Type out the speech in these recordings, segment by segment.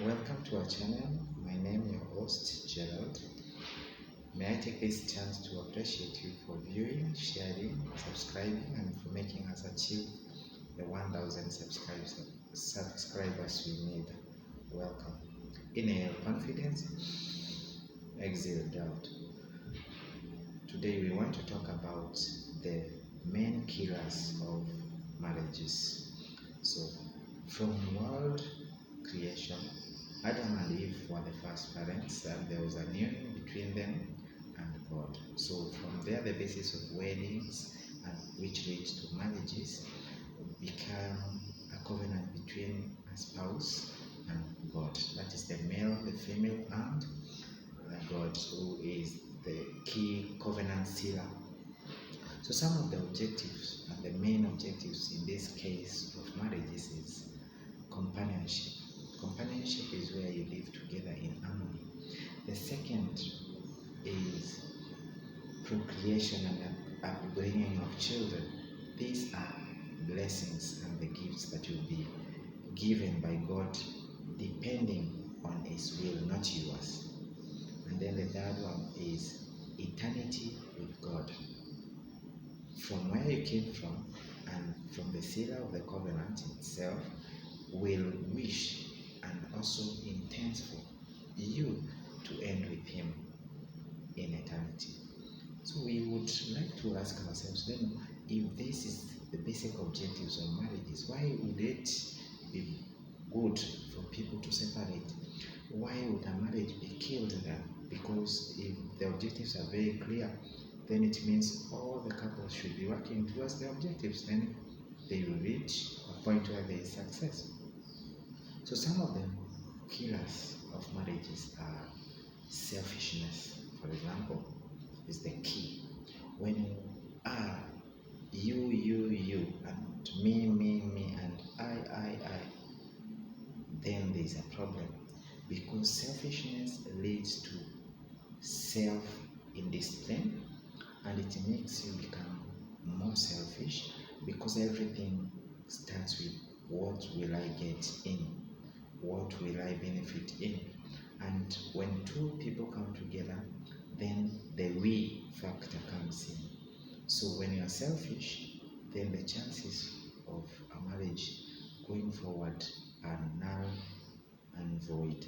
Welcome to our channel. My name is your host Gerald. May I take this chance to appreciate you for viewing, sharing, subscribing, and for making us achieve the 1,000 subscribers we need. Welcome. Inhale confidence, exhale doubt. Today we want to talk about the main killers of marriages. So, from world creation, Adam and Eve were the first parents, and there was an union between them and God. So from there, the basis of weddings, and which leads to marriages, become a covenant between a spouse and God. That is the male, the female, and God, who is the key covenant sealer. So some of the objectives and the main objectives in this case of marriages is companionship. Companionship is where you live together in harmony. The second is procreation and upbringing of children. These are blessings and the gifts that will be given by God depending on His will, not yours. And then the third one is eternity with God. From where you came from and from the sealer of the covenant itself will wish and also intends for you to end with Him in eternity. So we would like to ask ourselves then, if this is the basic objectives of marriages, why would it be good for people to separate? Why would a marriage be killed then? Because if the objectives are very clear, then it means all the couples should be working towards the objectives. Then they will reach a point where there is success. So some of the killers of marriages are selfishness, for example, is the key. When you are you, and me, and I, then there is a problem, because selfishness leads to self-indiscipline, and it makes you become more selfish, because everything starts with what will I get in, what will I benefit in. And when two people come together, then the we factor comes in. So when you are selfish, then the chances of a marriage going forward are null and void.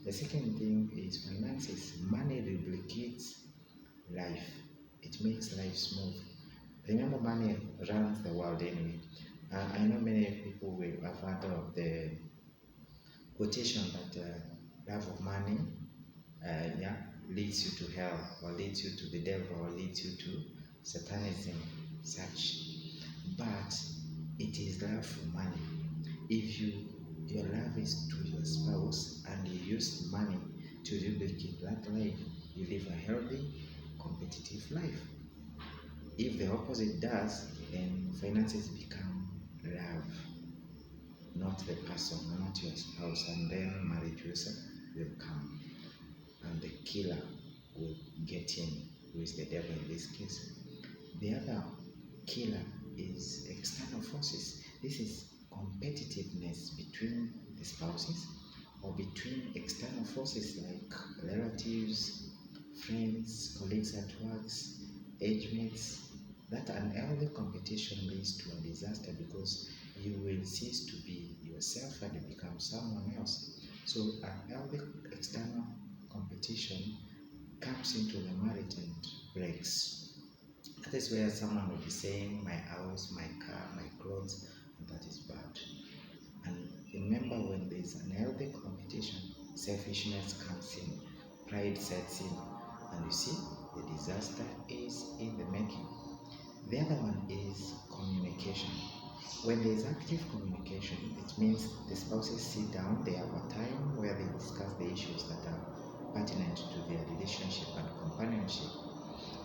The second thing is finances. Money lubricates life. It makes life smooth. Remember, money runs the world anyway. I know many people will have heard of the quotation that love of money leads you to hell, or leads you to the devil, or leads you to satanism, such. But it is love for money. If your love is to your spouse and you use money to lubricate that life, you live a healthy, competitive life. If the opposite does, then finances become love, not the person, not your spouse, and then marriage will come, and the killer will get in, who is the devil in this case. The other killer is external forces. This is competitiveness between the spouses, or between external forces like relatives, friends, colleagues at work, age mates. That unhealthy competition leads to a disaster, because you will cease to be yourself and you become someone else. So unhealthy external competition comes into the marriage and breaks. That is where someone will be saying, my house, my car, my clothes, and that is bad. And remember, when there is an healthy competition, selfishness comes in, pride sets in, and you see, the disaster is in the making. The other one is communication. When there is active communication, it means the spouses sit down, they have a time where they discuss the issues that are pertinent to their relationship and companionship,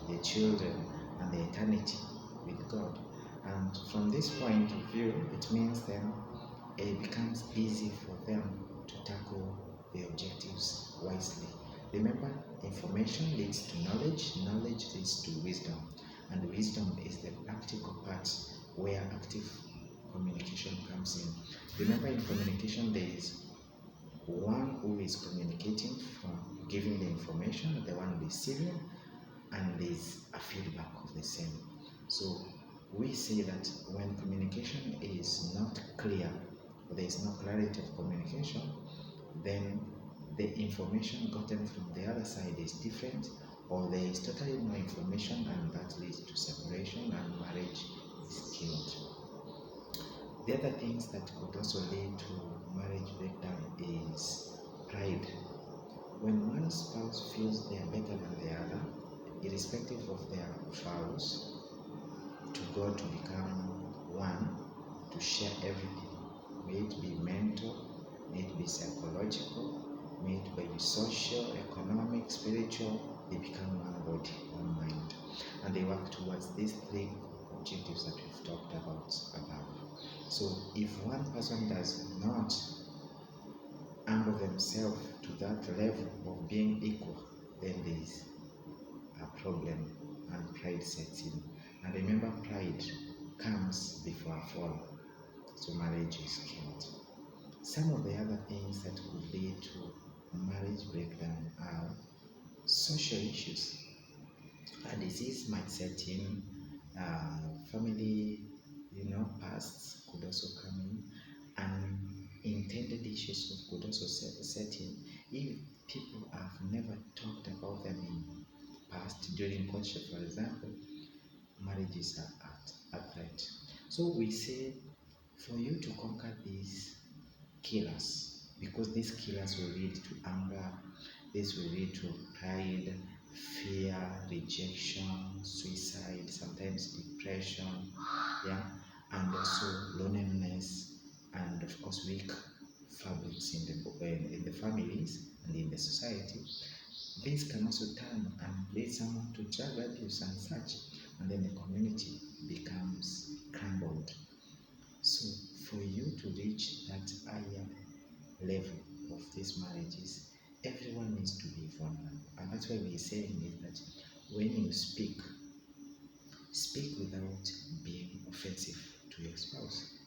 their children, and their eternity with God. And from this point of view, it means then it becomes easy for them to tackle the objectives wisely. Remember, information leads to knowledge, knowledge leads to wisdom, and wisdom is the practical part where active communication comes in. Remember, in communication there is one who is communicating from giving the information, the one receiving, and there's a feedback of the same. So we say that when communication is not clear, or there is no clarity of communication, then the information gotten from the other side is different, or there is totally no information, and that leads to separation and marriage is killed. The other things that could also lead to marriage breakdown is pride. When one spouse feels they are better than the other, irrespective of their vows to God to become one, to share everything, may it be mental, may it be psychological, may it be social, economic, spiritual, they become one body, one mind, and they work towards these three objectives that we've talked about above. So if one person does not humble themselves to that level of being equal, then there is a problem and pride sets in. And remember, pride comes before a fall, so marriage is killed. Some of the other things that could lead to marriage breakdown are social issues. A disease might set in, family, pasts could also come in, and intended issues could also set in. If people have never talked about them in past during courtship, for example, marriages are at threat. So we say, for you to conquer these killers, because these killers will lead to anger, this will lead to pride, fear, rejection, suicide, sometimes depression, yeah, and also loneliness, and of course weak fabrics in the families and in the society. This can also turn and lead someone to drug abuse and such, and then the community becomes crumbled. So for you to reach that higher level of these marriages, everyone needs to be vulnerable. And that's why we're saying is that when you speak without being offensive to your spouse.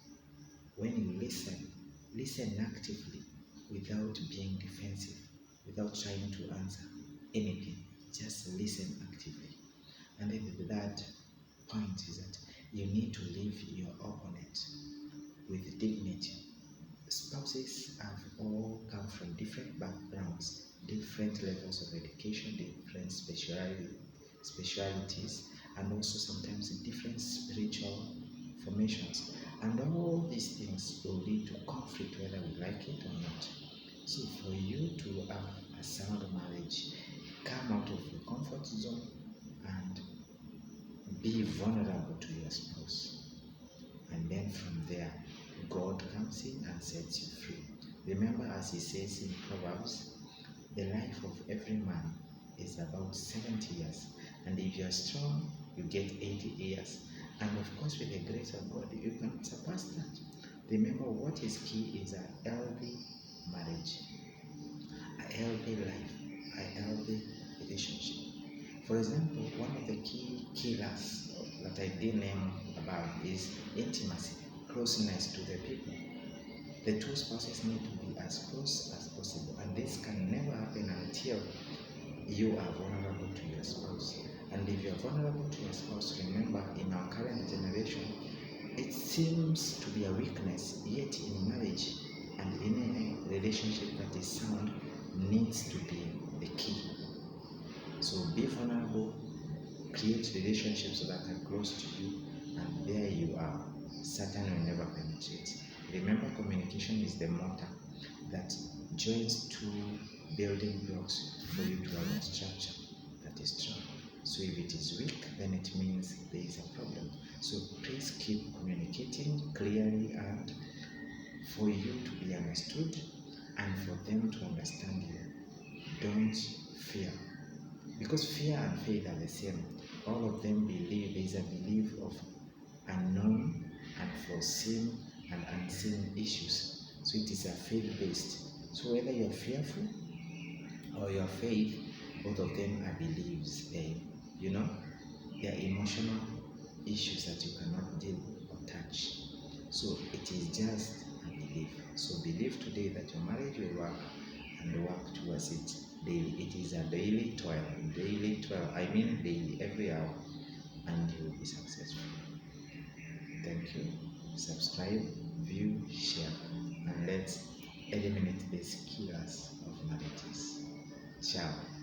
When you listen actively without being defensive, without trying to answer anything. Just listen actively. And then the third point is that you need to leave your opponent with dignity. Spouses have all come from different backgrounds, different levels of education, different specialities, and also sometimes different spiritual formations. And all these things will lead to conflict whether we like it or not. So for you to have a sound marriage, come out of your comfort zone and be vulnerable to your spouse. And then from there, God comes in and sets you free. Remember, as he says in Proverbs, the life of every man is about 70 years. And if you're strong, you get 80 years. And of course, with the grace of God, you can surpass that. Remember, what is key is a healthy marriage, a healthy life, a healthy relationship. For example, one of the key killers that I did name above is intimacy, closeness to the people. The two spouses need to be as close as possible, and this can never happen until you are vulnerable to your spouse. And if you are vulnerable to your spouse, remember, in our current generation, it seems to be a weakness, yet in marriage and in a relationship that is sound, needs to be the key. So be vulnerable, create relationships that are close to you, and there you are. Satan will never penetrate. Remember, communication is the mortar that joins two building blocks for you to have a structure that is strong. So if it is weak, then it means there is a problem. So please keep communicating clearly, and for you to be understood and for them to understand you. Don't fear. Because fear and faith are the same. All of them believe. There is a belief of unknown, unforeseen, and unseen issues. So it is a faith-based. So whether you're fearful or your faith, both of them are beliefs. They are emotional issues that you cannot deal or touch. So it is just a belief. believe. So believe today that your marriage will work and work towards it daily. It is a daily toil, I mean daily, every hour, and you will be successful. Thank you. Subscribe, view, share, and let's eliminate these killers of marriages. Ciao.